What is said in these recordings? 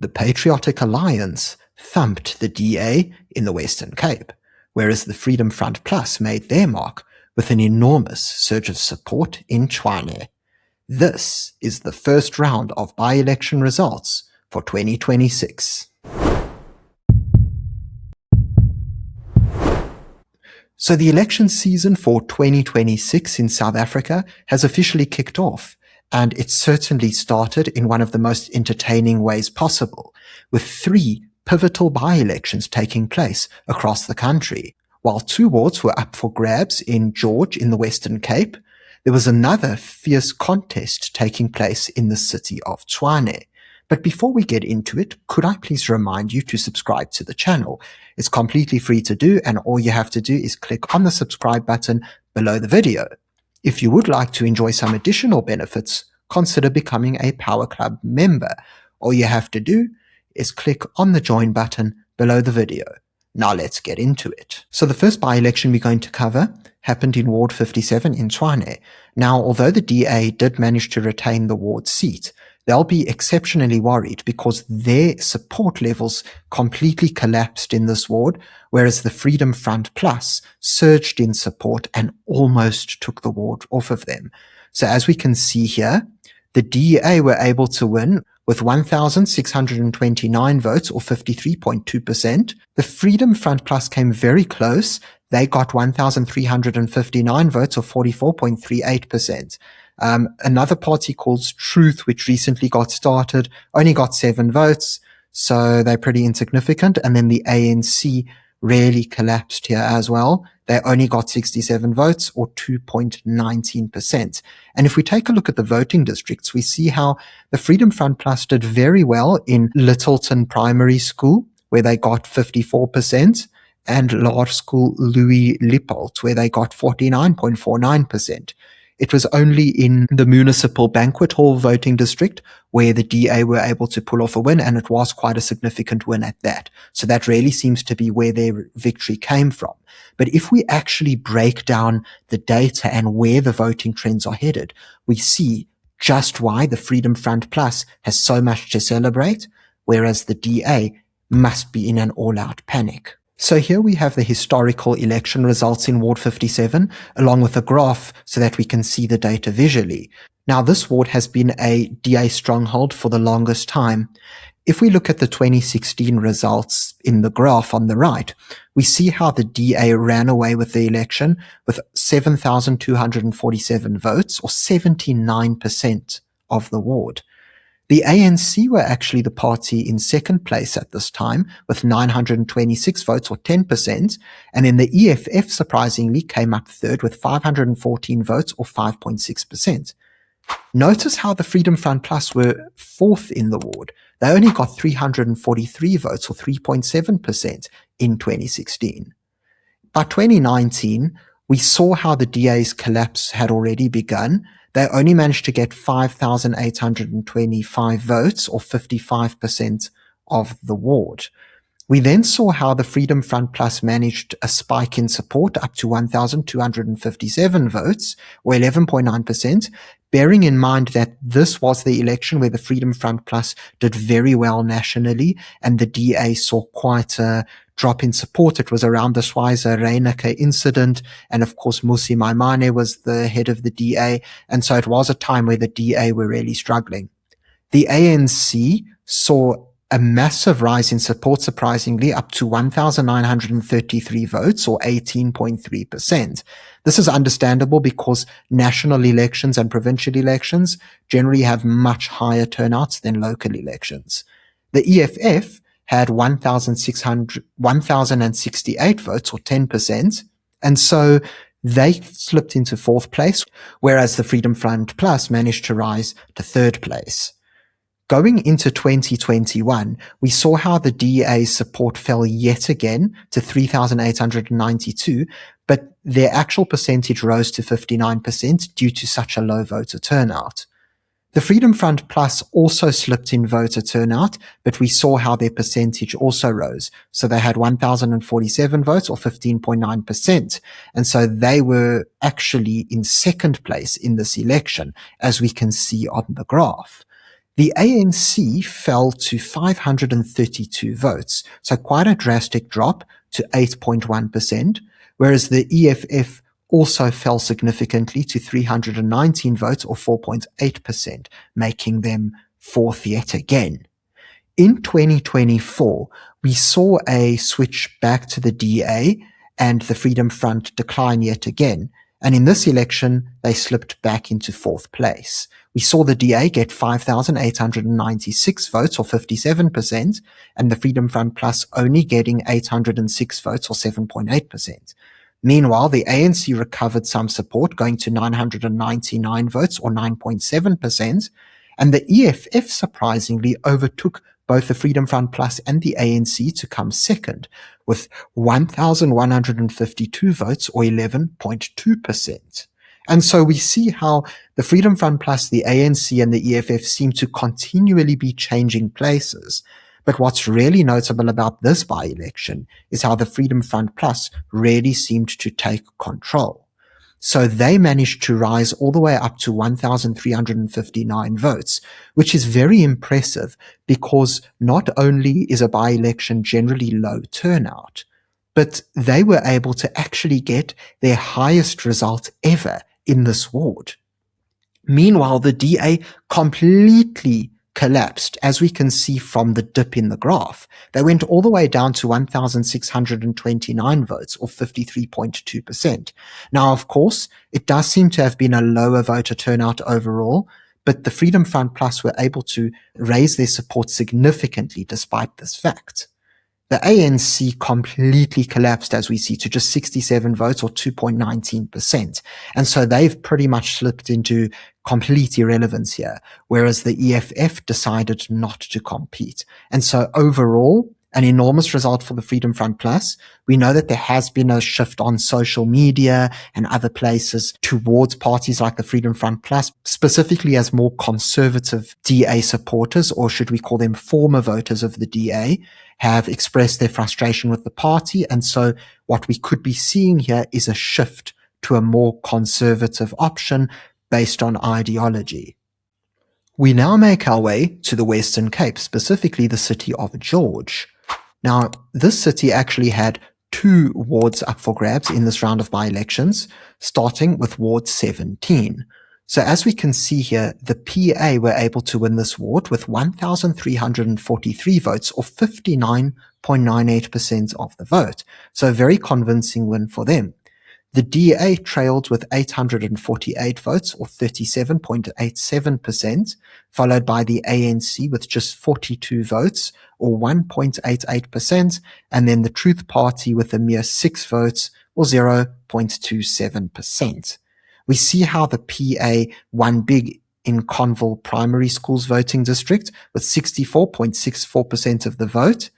The Patriotic Alliance thumped the DA in the Western Cape, whereas the Freedom Front Plus made their mark with an enormous surge of support in Tshwane. This is the first round of by-election results for 2026. So the election season for 2026 in South Africa has officially kicked off, and it certainly started in one of the most entertaining ways possible, with 3 pivotal by-elections taking place across the country. While 2 wards were up for grabs in George in the Western Cape, there was another fierce contest taking place in the city of Tshwane. But before we get into it, could I please remind you to subscribe to the channel? It's completely free to do, and all you have to do is click on the subscribe button below the video. If you would like to enjoy some additional benefits, consider becoming a Power Club member. All you have to do is click on the join button below the video. Now let's get into it. So the first by-election we're going to cover happened in Ward 57 in Tshwane. Now, although the DA did manage to retain the ward seat, they'll be exceptionally worried because their support levels completely collapsed in this ward, whereas the Freedom Front Plus surged in support and almost took the ward off of them. So as we can see here, the DA were able to win with 1,629 votes, or 53.2%. The Freedom Front Plus came very close. They got 1,359 votes, or 44.38%. Another party called Truth, which recently got started, only got 7 votes, so they're pretty insignificant. And then the ANC really collapsed here as well. They only got 67 votes, or 2.19%. And if we take a look at the voting districts, we see how the Freedom Front Plus did very well in Littleton Primary School, where they got 54%, and Large School Louis Lippold, where they got 49.49%. It was only in the Municipal Banquet Hall voting district where the DA were able to pull off a win, and it was quite a significant win at that. So that really seems to be where their victory came from. But if we actually break down the data and where the voting trends are headed, we see just why the Freedom Front Plus has so much to celebrate, whereas the DA must be in an all-out panic. So here we have the historical election results in Ward 57, along with a graph so that we can see the data visually. Now, this ward has been a DA stronghold for the longest time. If we look at the 2016 results in the graph on the right, we see how the DA ran away with the election with 7,247 votes, or 79% of the ward. The ANC were actually the party in second place at this time with 926 votes, or 10%, and then the EFF surprisingly came up third with 514 votes, or 5.6%. Notice how the Freedom Front Plus were fourth in the ward. They only got 343 votes, or 3.7% in 2016. By 2019, we saw how the DA's collapse had already begun. They only managed to get 5,825 votes, or 55% of the ward. We then saw how the Freedom Front Plus managed a spike in support up to 1,257 votes, or 11.9%, bearing in mind that this was the election where the Freedom Front Plus did very well nationally, and the DA saw quite a drop in support. It was around the Schweizer Reyneke incident, and of course Musi Maimane was the head of the DA, and so it was a time where the DA were really struggling. The ANC saw a massive rise in support, surprisingly, up to 1,933 votes, or 18.3%. This is understandable because national elections and provincial elections generally have much higher turnouts than local elections. The EFF had 1,068 votes, or 10%, and so they slipped into fourth place, whereas the Freedom Front Plus managed to rise to third place. Going into 2021, we saw how the DA's support fell yet again to 3,892, but their actual percentage rose to 59% due to such a low voter turnout. The Freedom Front Plus also slipped in voter turnout, but we saw how their percentage also rose. So they had 1,047 votes, or 15.9%. And so they were actually in second place in this election, as we can see on the graph. The ANC fell to 532 votes, so quite a drastic drop to 8.1%, whereas the EFF also fell significantly to 319 votes or 4.8%, making them fourth yet again. In 2024, we saw a switch back to the DA and the Freedom Front decline yet again. And in this election, they slipped back into fourth place. We saw the DA get 5,896 votes or 57%, and the Freedom Front Plus only getting 806 votes or 7.8%. Meanwhile, the ANC recovered some support, going to 999 votes or 9.7%, and the EFF surprisingly overtook both the Freedom Front Plus and the ANC to come second, with 1,152 votes or 11.2%. And so we see how the Freedom Front Plus, the ANC, and the EFF seem to continually be changing places. But what's really notable about this by-election is how the Freedom Front Plus really seemed to take control. So they managed to rise all the way up to 1,359 votes, which is very impressive because not only is a by-election generally low turnout, but they were able to actually get their highest result ever in this ward. Meanwhile, the DA completely collapsed, as we can see from the dip in the graph. They went all the way down to 1,629 votes, or 53.2%. Now, of course, it does seem to have been a lower voter turnout overall, but the Freedom Front Plus were able to raise their support significantly despite this fact. The ANC completely collapsed, as we see, to just 67 votes or 2.19%. And so they've pretty much slipped into complete irrelevance here, whereas the EFF decided not to compete. And so overall, an enormous result for the Freedom Front Plus. We know that there has been a shift on social media and other places towards parties like the Freedom Front Plus, specifically as more conservative DA supporters, or should we call them former voters of the DA, have expressed their frustration with the party. And so what we could be seeing here is a shift to a more conservative option based on ideology. We now make our way to the Western Cape, specifically the city of George. Now, this city actually had 2 wards up for grabs in this round of by-elections, starting with Ward 17. So as we can see here, the PA were able to win this ward with 1,343 votes, or 59.98% of the vote. So a very convincing win for them. The DA trailed with 848 votes, or 37.87%, followed by the ANC with just 42 votes, or 1.88%, and then the Truth Party with a mere 6 votes, or 0.27%. We see how the PA won big in Conville Primary School's voting district with 64.64% of the vote.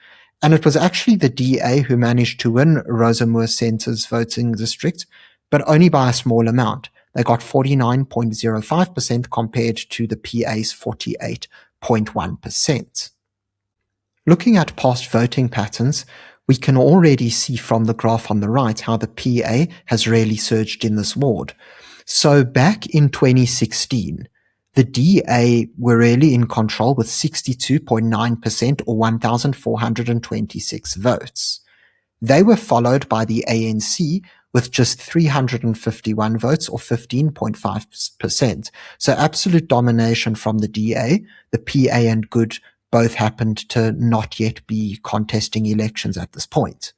And it was actually the DA who managed to win Rosa Moore Centre's voting district, but only by a small amount. They got 49.05% compared to the PA's 48.1%. Looking at past voting patterns, we can already see from the graph on the right how the PA has really surged in this ward. So back in 2016, the DA were really in control with 62.9% or 1,426 votes. They were followed by the ANC with just 351 votes or 15.5%. So absolute domination from the DA. The PA and Good both happened to not yet be contesting elections at this point.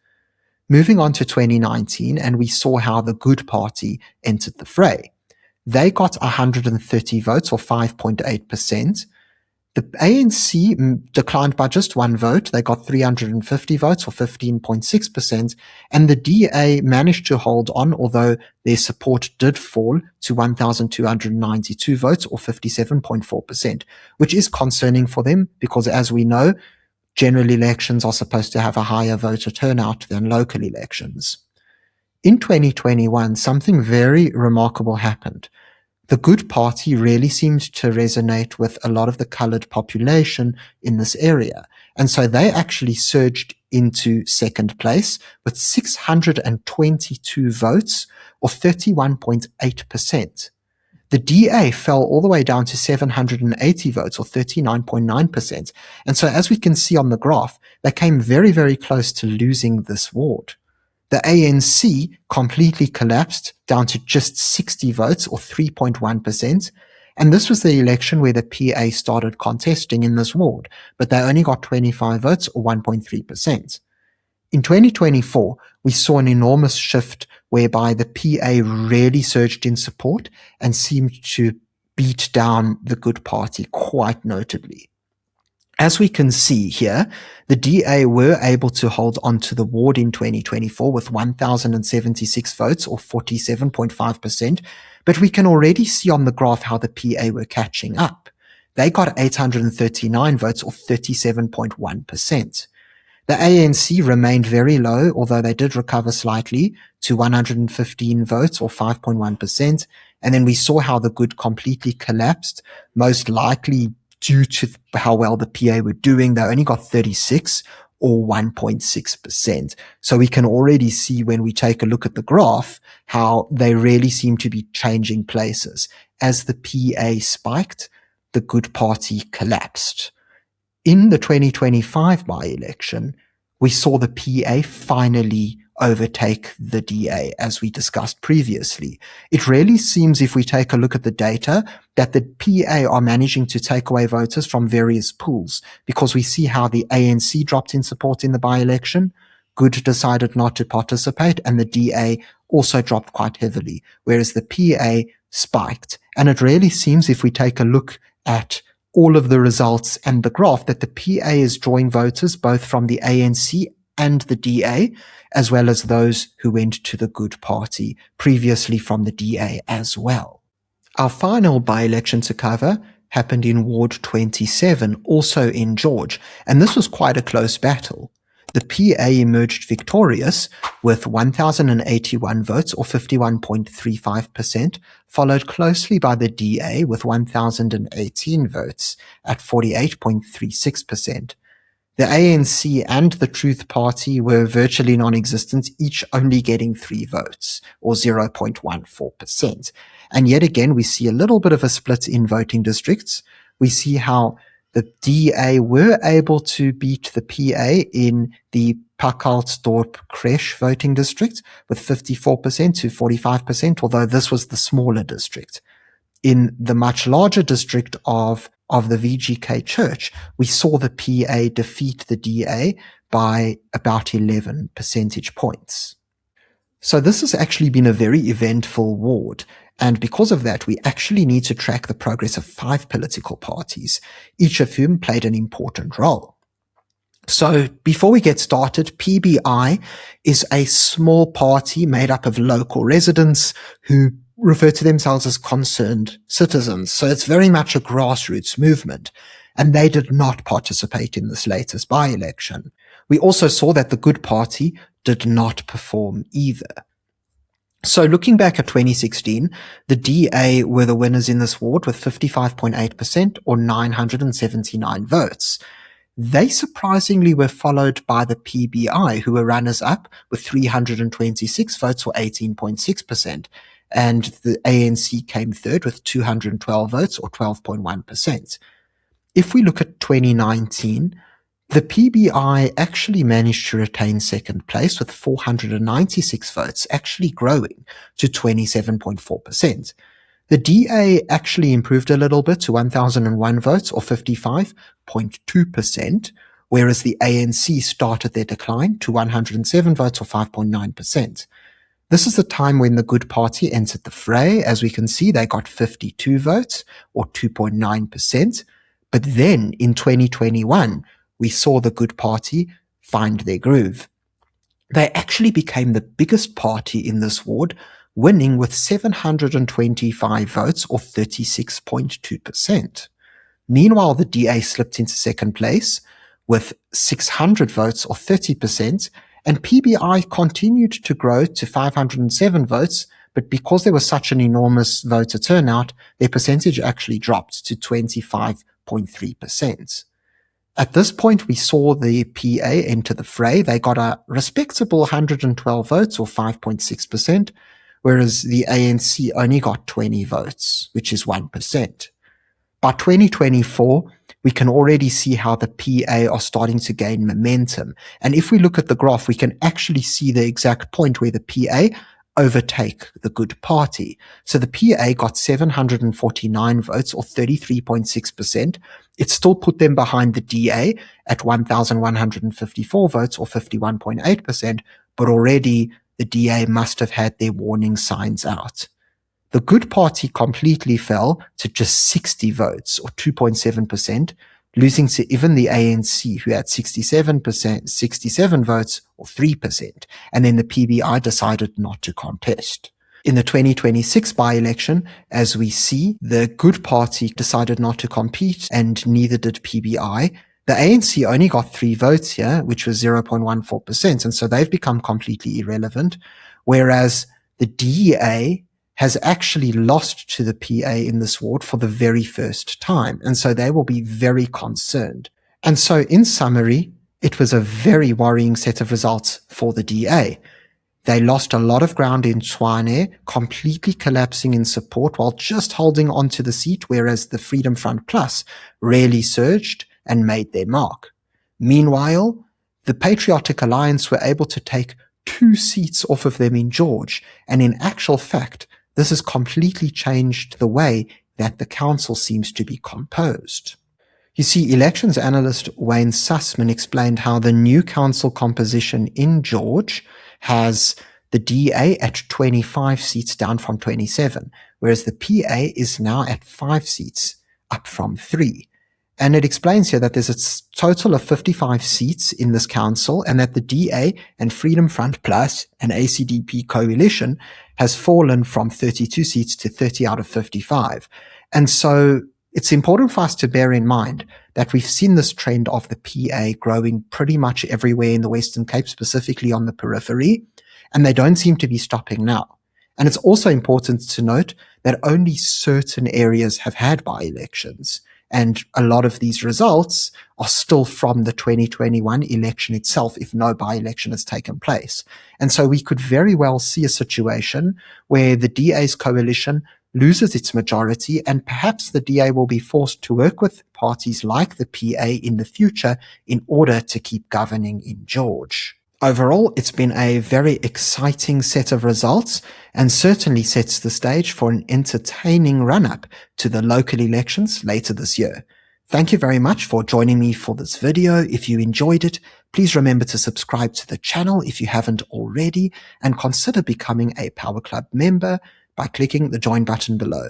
Moving on to 2019, and we saw how the Good Party entered the fray. They got 130 votes or 5.8%. The ANC declined by just 1 vote. They got 350 votes or 15.6%. And the DA managed to hold on, although their support did fall to 1,292 votes or 57.4%, which is concerning for them because, as we know, general elections are supposed to have a higher voter turnout than local elections. In 2021, something very remarkable happened. The Good Party really seemed to resonate with a lot of the colored population in this area. And so they actually surged into second place with 622 votes or 31.8%. The DA fell all the way down to 780 votes, or 39.9%. And so as we can see on the graph, they came very, very close to losing this ward. The ANC completely collapsed down to just 60 votes, or 3.1%. And this was the election where the PA started contesting in this ward, but they only got 25 votes, or 1.3%. In 2024, we saw an enormous shift whereby the PA really surged in support and seemed to beat down the Good Party quite notably. As we can see here, the DA were able to hold on to the ward in 2024 with 1,076 votes, or 47.5%, but we can already see on the graph how the PA were catching up. They got 839 votes, or 37.1%. The ANC remained very low, although they did recover slightly to 115 votes, or 5.1%. And then we saw how the Good completely collapsed, most likely due to how well the PA were doing. They only got 36, or 1.6%. So we can already see when we take a look at the graph how they really seem to be changing places. As the PA spiked, the Good Party collapsed. In the 2025 by-election, we saw the PA finally overtake the DA, as we discussed previously. It really seems, if we take a look at the data, that the PA are managing to take away voters from various pools, because we see how the ANC dropped in support in the by-election, Good decided not to participate, and the DA also dropped quite heavily, whereas the PA spiked. And it really seems, if we take a look at all of the results and the graph, that the PA is drawing voters both from the ANC and the DA, as well as those who went to the Good Party, previously from the DA as well. Our final by-election to cover happened in Ward 27, also in George, and this was quite a close battle. The PA emerged victorious with 1,081 votes, or 51.35%, followed closely by the DA with 1,018 votes at 48.36%. The ANC and the Truth Party were virtually non-existent, each only getting 3 votes, or 0.14%. And yet again, we see a little bit of a split in voting districts. We see how the DA were able to beat the PA in the Pakhalsdorp Kresh voting district with 54% to 45%, although this was the smaller district. In the much larger district of the VGK Church, we saw the PA defeat the DA by about 11 percentage points. So this has actually been a very eventful ward. And because of that, we actually need to track the progress of 5 political parties, each of whom played an important role. So before we get started, PBI is a small party made up of local residents who refer to themselves as concerned citizens. So it's very much a grassroots movement, and they did not participate in this latest by-election. We also saw that the Good Party did not perform either. So looking back at 2016, the DA were the winners in this ward with 55.8%, or 979 votes. They surprisingly were followed by the PBI, who were runners-up with 326 votes, or 18.6%, and the ANC came third with 212 votes, or 12.1%. If we look at 2019, the PBI actually managed to retain second place with 496 votes, actually growing to 27.4%. The DA actually improved a little bit to 1,001 votes, or 55.2%, whereas the ANC started their decline to 107 votes, or 5.9%. This is the time when the Good Party entered the fray. As we can see, they got 52 votes, or 2.9%. But then in 2021, we saw the Good Party find their groove. They actually became the biggest party in this ward, winning with 725 votes, or 36.2%. Meanwhile, the DA slipped into second place with 600 votes, or 30%, and PBI continued to grow to 507 votes, but because there was such an enormous voter turnout, their percentage actually dropped to 25.3%. At this point, we saw the PA enter the fray. They got a respectable 112 votes, or 5.6%, whereas the ANC only got 20 votes, which is 1%. By 2024, we can already see how the PA are starting to gain momentum. And if we look at the graph, we can actually see the exact point where the PA overtake the Good Party. So the PA got 749 votes, or 33.6%. It still put them behind the DA at 1,154 votes, or 51.8%, but already the DA must have had their warning signs out. The Good Party completely fell to just 60 votes, or 2.7%, losing to even the ANC, who had 67 votes, or 3%, and then the PBI decided not to contest. In the 2026 by-election, as we see, the Good Party decided not to compete, and neither did PBI. The ANC only got 3 votes here, which was 0.14%, and so they've become completely irrelevant, whereas the DEA has actually lost to the PA in this ward for the very first time, and so they will be very concerned. And so, in summary, it was a very worrying set of results for the DA. They lost a lot of ground in Tshwane, completely collapsing in support while just holding on to the seat, whereas the Freedom Front Plus really surged and made their mark. Meanwhile, the Patriotic Alliance were able to take 2 seats off of them in George, and in actual fact, this has completely changed the way that the council seems to be composed. You see, elections analyst Wayne Sussman explained how the new council composition in George has the DA at 25 seats, down from 27, whereas the PA is now at 5 seats, up from 3. And it explains here that there's a total of 55 seats in this council, and that the DA and Freedom Front Plus and ACDP coalition has fallen from 32 seats to 30 out of 55. And so it's important for us to bear in mind that we've seen this trend of the PA growing pretty much everywhere in the Western Cape, specifically on the periphery, and they don't seem to be stopping now. And it's also important to note that only certain areas have had by-elections, and a lot of these results are still from the 2021 election itself, if no by-election has taken place. And so we could very well see a situation where the DA's coalition loses its majority, and perhaps the DA will be forced to work with parties like the PA in the future in order to keep governing in George. Overall, it's been a very exciting set of results, and certainly sets the stage for an entertaining run-up to the local elections later this year. Thank you very much for joining me for this video. If you enjoyed it, please remember to subscribe to the channel if you haven't already, and consider becoming a Power Club member by clicking the join button below.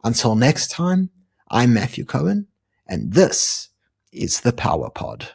Until next time, I'm Matthew Cohen, and this is the Power Pod.